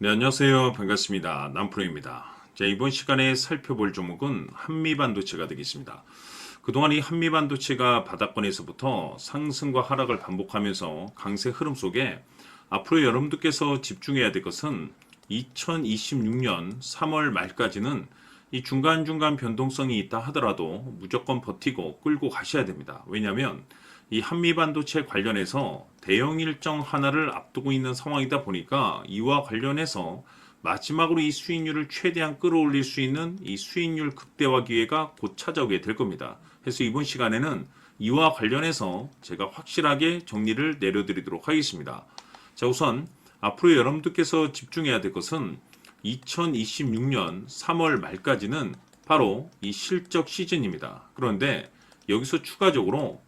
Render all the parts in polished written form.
네, 안녕하세요. 반갑습니다. 남프로입니다. 자, 이번 시간에 살펴볼 종목은 한미반도체가 되겠습니다. 그동안 이 한미반도체가 바닥권에서부터 상승과 하락을 반복하면서 강세 흐름 속에 앞으로 여러분들께서 집중해야 될 것은 2026년 3월 말까지는 이 중간중간 변동성이 있다 하더라도 무조건 버티고 끌고 가셔야 됩니다. 왜냐하면 이 한미반도체 관련해서 대형 일정 하나를 앞두고 있는 상황이다 보니까 이와 관련해서 마지막으로 이 수익률을 최대한 끌어올릴 수 있는 이 수익률 극대화 기회가 곧 찾아오게 될 겁니다. 그래서 이번 시간에는 이와 관련해서 제가 확실하게 정리를 내려드리도록 하겠습니다. 자, 우선 앞으로 여러분들께서 집중해야 될 것은 2026년 3월 말까지는 바로 이 실적 시즌입니다. 그런데 여기서 추가적으로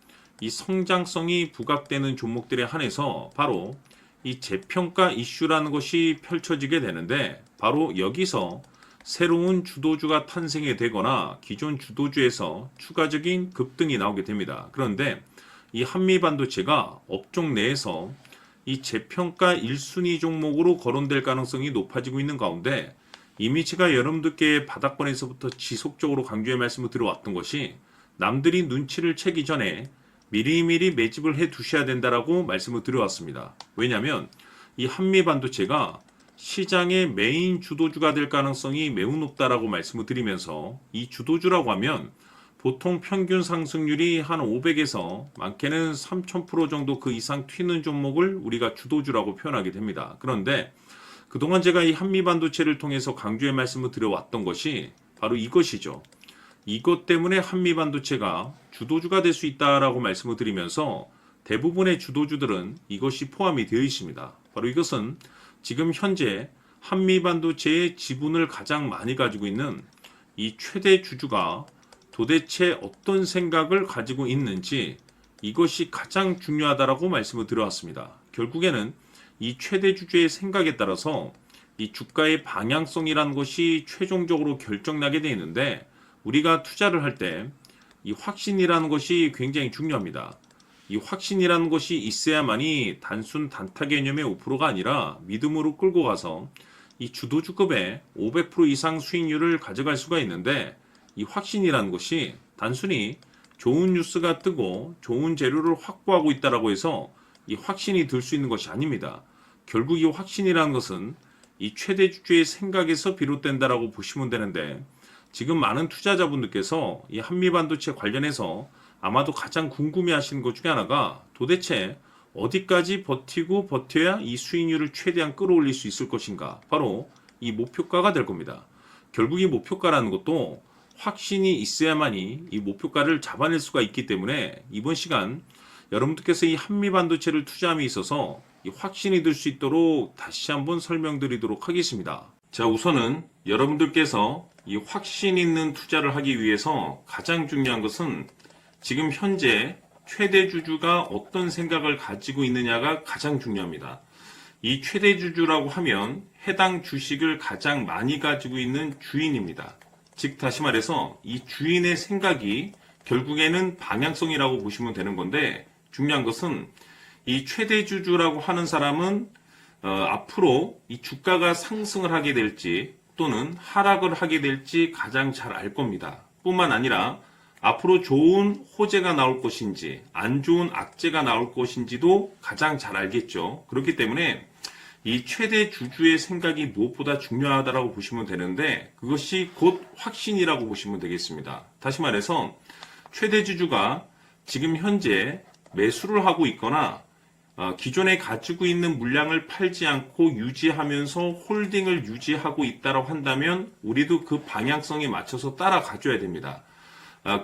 이 성장성이 부각되는 종목들에 한해서 바로 이 재평가 이슈라는 것이 펼쳐지게 되는데, 바로 여기서 새로운 주도주가 탄생이 되거나 기존 주도주에서 추가적인 급등이 나오게 됩니다. 그런데 이 한미반도체가 업종 내에서 이 재평가 1순위 종목으로 거론될 가능성이 높아지고 있는 가운데, 이미 제가 여러분들께 바닥권에서부터 지속적으로 강조의 말씀을 드려왔던 것이, 남들이 눈치를 채기 전에 미리미리 매집을 해 두셔야 된다라고 말씀을 드려왔습니다. 왜냐하면 이 한미반도체가 시장의 메인 주도주가 될 가능성이 매우 높다라고 말씀을 드리면서, 이 주도주라고 하면 보통 평균 상승률이 한 500에서 많게는 3000% 정도 그 이상 튀는 종목을 우리가 주도주라고 표현하게 됩니다. 그런데 그동안 제가 이 한미반도체를 통해서 강조의 말씀을 드려왔던 것이 바로 이것이죠. 이것 때문에 한미반도체가 주도주가 될 수 있다라고 말씀을 드리면서, 대부분의 주도주들은 이것이 포함이 되어 있습니다. 바로 이것은 지금 현재 한미반도체의 지분을 가장 많이 가지고 있는 이 최대 주주가 도대체 어떤 생각을 가지고 있는지, 이것이 가장 중요하다라고 말씀을 드려왔습니다. 결국에는 이 최대 주주의 생각에 따라서 이 주가의 방향성이라는 것이 최종적으로 결정나게 되어 있는데, 우리가 투자를 할 때 이 확신이라는 것이 굉장히 중요합니다. 이 확신이라는 것이 있어야만이 단순 단타 개념의 5%가 아니라 믿음으로 끌고 가서 이 주도주급의 500% 이상 수익률을 가져갈 수가 있는데, 이 확신이라는 것이 단순히 좋은 뉴스가 뜨고 좋은 재료를 확보하고 있다라고 해서 이 확신이 들 수 있는 것이 아닙니다. 결국 이 확신이라는 것은 이 최대 주주의 생각에서 비롯된다라고 보시면 되는데, 지금 많은 투자자분들께서 이 한미반도체 관련해서 아마도 가장 궁금해하시는 것 중에 하나가, 도대체 어디까지 버티고 버텨야 이 수익률을 최대한 끌어올릴 수 있을 것인가, 바로 이 목표가가 될 겁니다. 결국 이 목표가라는 것도 확신이 있어야만이 이 목표가를 잡아낼 수가 있기 때문에, 이번 시간 여러분들께서 이 한미반도체를 투자함에 있어서 이 확신이 들 수 있도록 다시 한번 설명드리도록 하겠습니다. 자, 우선은 여러분들께서 이 확신 있는 투자를 하기 위해서 가장 중요한 것은 지금 현재 최대 주주가 어떤 생각을 가지고 있느냐가 가장 중요합니다. 이 최대 주주라고 하면 해당 주식을 가장 많이 가지고 있는 주인입니다. 즉 다시 말해서 이 주인의 생각이 결국에는 방향성이라고 보시면 되는 건데, 중요한 것은 이 최대 주주라고 하는 사람은 앞으로 이 주가가 상승을 하게 될지 또는 하락을 하게 될지 가장 잘 알 겁니다. 뿐만 아니라 앞으로 좋은 호재가 나올 것인지 안 좋은 악재가 나올 것인지도 가장 잘 알겠죠. 그렇기 때문에 이 최대 주주의 생각이 무엇보다 중요하다고 보시면 되는데, 그것이 곧 확신이라고 보시면 되겠습니다. 다시 말해서 최대 주주가 지금 현재 매수를 하고 있거나 기존에 가지고 있는 물량을 팔지 않고 유지하면서 홀딩을 유지하고 있다고 한다면 우리도 그 방향성에 맞춰서 따라가줘야 됩니다.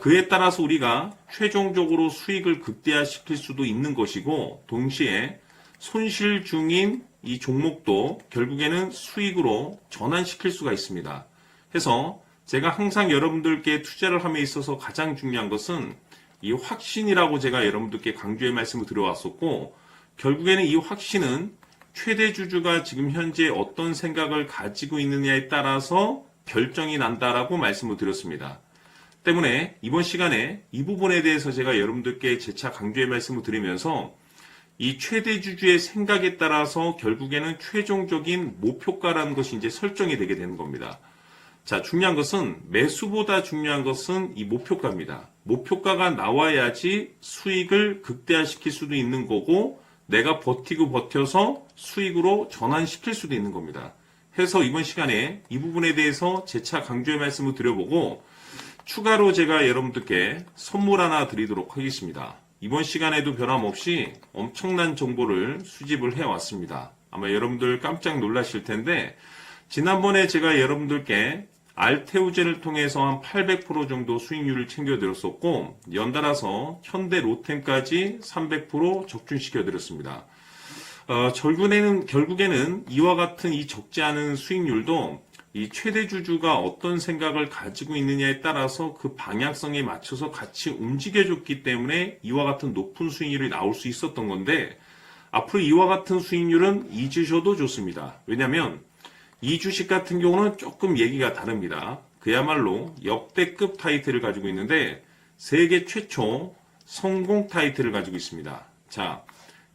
그에 따라서 우리가 최종적으로 수익을 극대화시킬 수도 있는 것이고, 동시에 손실 중인 이 종목도 결국에는 수익으로 전환시킬 수가 있습니다. 해서 제가 항상 여러분들께 투자를 함에 있어서 가장 중요한 것은 이 확신이라고 제가 여러분들께 강조의 말씀을 드려왔었고, 결국에는 이 확신은 최대 주주가 지금 현재 어떤 생각을 가지고 있느냐에 따라서 결정이 난다라고 말씀을 드렸습니다. 때문에 이번 시간에 이 부분에 대해서 제가 여러분들께 재차 강조의 말씀을 드리면서, 이 최대 주주의 생각에 따라서 결국에는 최종적인 목표가라는 것이 이제 설정이 되게 되는 겁니다. 자, 중요한 것은 매수보다 중요한 것은 이 목표가입니다. 목표가가 나와야지 수익을 극대화시킬 수도 있는 거고 내가 버티고 버텨서 수익으로 전환시킬 수도 있는 겁니다. 해서 이번 시간에 이 부분에 대해서 재차 강조의 말씀을 드려보고 추가로 제가 여러분들께 선물 하나 드리도록 하겠습니다. 이번 시간에도 변함없이 엄청난 정보를 수집을 해왔습니다. 아마 여러분들 깜짝 놀라실 텐데 지난번에 제가 여러분들께 알테오젠을 통해서 한 800% 정도 수익률을 챙겨드렸었고 연달아서 현대 로템까지 300% 적중시켜드렸습니다. 결국에는 이와 같은 이 적지 않은 수익률도 이 최대 주주가 어떤 생각을 가지고 있느냐에 따라서 그 방향성에 맞춰서 같이 움직여줬기 때문에 이와 같은 높은 수익률이 나올 수 있었던 건데 앞으로 이와 같은 수익률은 잊으셔도 좋습니다. 왜냐하면 이 주식 같은 경우는 조금 얘기가 다릅니다. 그야말로 역대급 타이틀을 가지고 있는데 세계 최초 성공 타이틀을 가지고 있습니다. 자,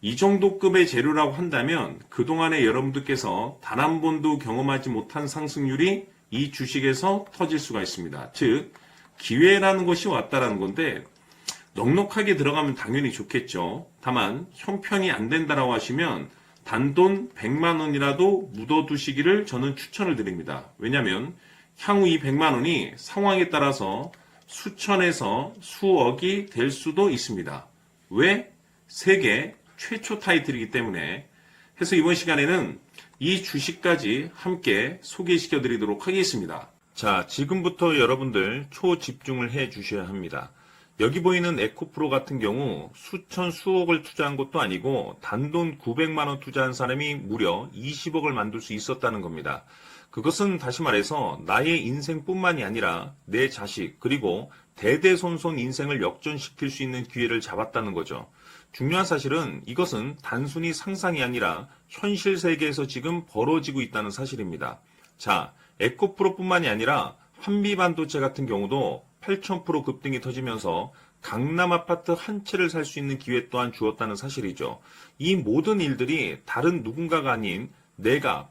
이 정도 급의 재료라고 한다면 그동안에 여러분들께서 단 한 번도 경험하지 못한 상승률이 이 주식에서 터질 수가 있습니다. 즉, 기회라는 것이 왔다라는 건데 넉넉하게 들어가면 당연히 좋겠죠. 다만 형편이 안 된다라고 하시면 단돈 100만 원이라도 묻어두시기를 저는 추천을 드립니다. 왜냐하면 향후 이 100만 원이 상황에 따라서 수천에서 수억이 될 수도 있습니다. 왜? 세계 최초 타이틀이기 때문에. 해서 이번 시간에는 이 주식까지 함께 소개시켜 드리도록 하겠습니다. 자, 지금부터 여러분들 초집중을 해 주셔야 합니다. 여기 보이는 에코프로 같은 경우 수천 수억을 투자한 것도 아니고 단돈 900만 원 투자한 사람이 무려 20억을 만들 수 있었다는 겁니다. 그것은 다시 말해서 나의 인생뿐만이 아니라 내 자식 그리고 대대손손 인생을 역전시킬 수 있는 기회를 잡았다는 거죠. 중요한 사실은 이것은 단순히 상상이 아니라 현실 세계에서 지금 벌어지고 있다는 사실입니다. 자, 에코프로뿐만이 아니라 한미반도체 같은 경우도 8,000% 급등이 터지면서 강남 아파트 한 채를 살 수 있는 기회 또한 주었다는 사실이죠. 이 모든 일들이 다른 누군가가 아닌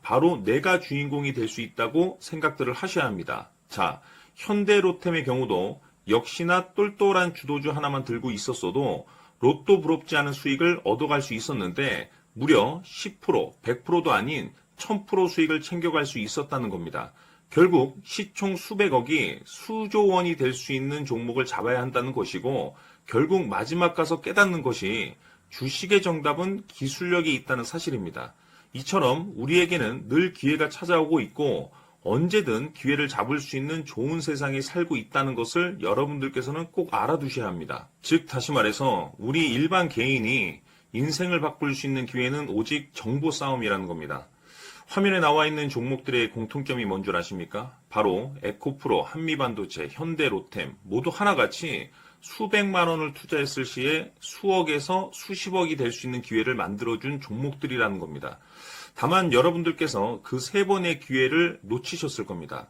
바로 내가 주인공이 될 수 있다고 생각들을 하셔야 합니다. 자, 현대로템의 경우도 역시나 똘똘한 주도주 하나만 들고 있었어도 로또 부럽지 않은 수익을 얻어갈 수 있었는데 무려 10%, 100%도 아닌 1000% 수익을 챙겨갈 수 있었다는 겁니다. 결국 시총 수백억이 수조 원이 될 수 있는 종목을 잡아야 한다는 것이고 결국 마지막 가서 깨닫는 것이 주식의 정답은 기술력이 있다는 사실입니다. 이처럼 우리에게는 늘 기회가 찾아오고 있고 언제든 기회를 잡을 수 있는 좋은 세상에 살고 있다는 것을 여러분들께서는 꼭 알아두셔야 합니다. 즉 다시 말해서 우리 일반 개인이 인생을 바꿀 수 있는 기회는 오직 정보 싸움이라는 겁니다. 화면에 나와 있는 종목들의 공통점이 뭔 줄 아십니까? 바로 에코프로, 한미반도체, 현대로템 모두 하나같이 수백만 원을 투자했을 시에 수억에서 수십억이 될 수 있는 기회를 만들어준 종목들이라는 겁니다. 다만 여러분들께서 그 세 번의 기회를 놓치셨을 겁니다.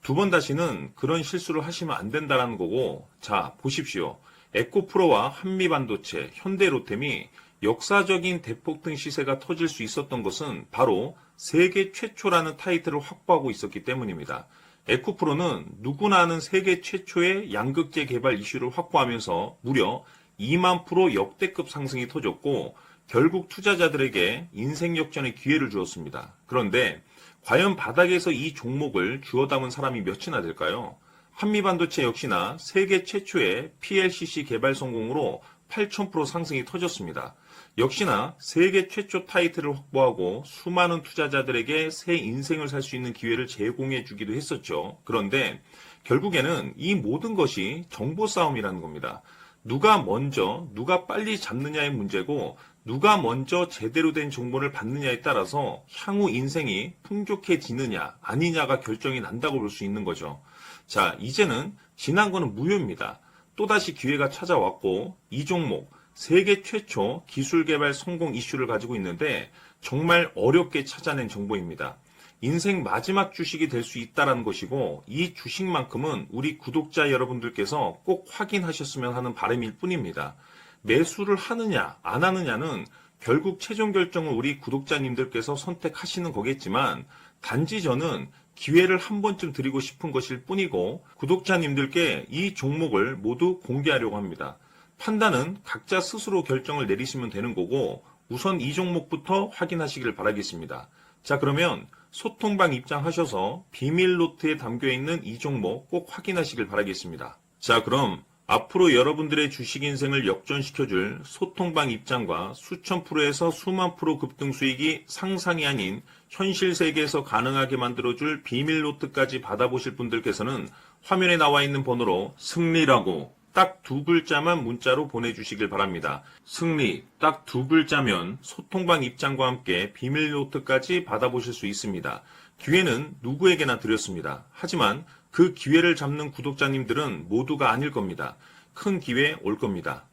두 번 다시는 그런 실수를 하시면 안 된다는 거고, 자, 보십시오. 에코프로와 한미반도체, 현대로템이 역사적인 대폭등 시세가 터질 수 있었던 것은 바로 세계 최초라는 타이틀을 확보하고 있었기 때문입니다. 에코프로는 누구나 아는 세계 최초의 양극재 개발 이슈를 확보하면서 무려 2만 프로 역대급 상승이 터졌고 결국 투자자들에게 인생 역전의 기회를 주었습니다. 그런데 과연 바닥에서 이 종목을 주워 담은 사람이 몇이나 될까요? 한미반도체 역시나 세계 최초의 PLCC 개발 성공으로 8,000% 상승이 터졌습니다. 역시나 세계 최초 타이틀을 확보하고 수많은 투자자들에게 새 인생을 살 수 있는 기회를 제공해 주기도 했었죠. 그런데 결국에는 이 모든 것이 정보 싸움이라는 겁니다. 누가 먼저, 누가 빨리 잡느냐의 문제고 누가 먼저 제대로 된 정보를 받느냐에 따라서 향후 인생이 풍족해지느냐 아니냐가 결정이 난다고 볼 수 있는 거죠. 자, 이제는 지난 거는 무효입니다. 또다시 기회가 찾아왔고 이 종목 세계 최초 기술 개발 성공 이슈를 가지고 있는데 정말 어렵게 찾아낸 정보입니다. 인생 마지막 주식이 될 수 있다는 것이고 이 주식만큼은 우리 구독자 여러분들께서 꼭 확인하셨으면 하는 바람일 뿐입니다. 매수를 하느냐 안 하느냐는 결국 최종 결정은 우리 구독자님들께서 선택하시는 거겠지만 단지 저는 기회를 한 번쯤 드리고 싶은 것일 뿐이고 구독자님들께 이 종목을 모두 공개하려고 합니다. 판단은 각자 스스로 결정을 내리시면 되는 거고 우선 이 종목부터 확인하시길 바라겠습니다. 자, 그러면 소통방 입장하셔서 비밀 노트에 담겨있는 이 종목 꼭 확인하시길 바라겠습니다. 자, 그럼 앞으로 여러분들의 주식 인생을 역전시켜줄 소통방 입장과 수천 프로에서 수만 프로 급등 수익이 상상이 아닌 현실 세계에서 가능하게 만들어줄 비밀 노트까지 받아보실 분들께서는 화면에 나와 있는 번호로 승리라고 딱 2글자만 문자로 보내주시길 바랍니다. 승리 딱 2글자면 소통방 입장과 함께 비밀 노트까지 받아보실 수 있습니다. 기회는 누구에게나 드렸습니다. 하지만 그 기회를 잡는 구독자님들은 모두가 아닐 겁니다. 큰 기회 올 겁니다.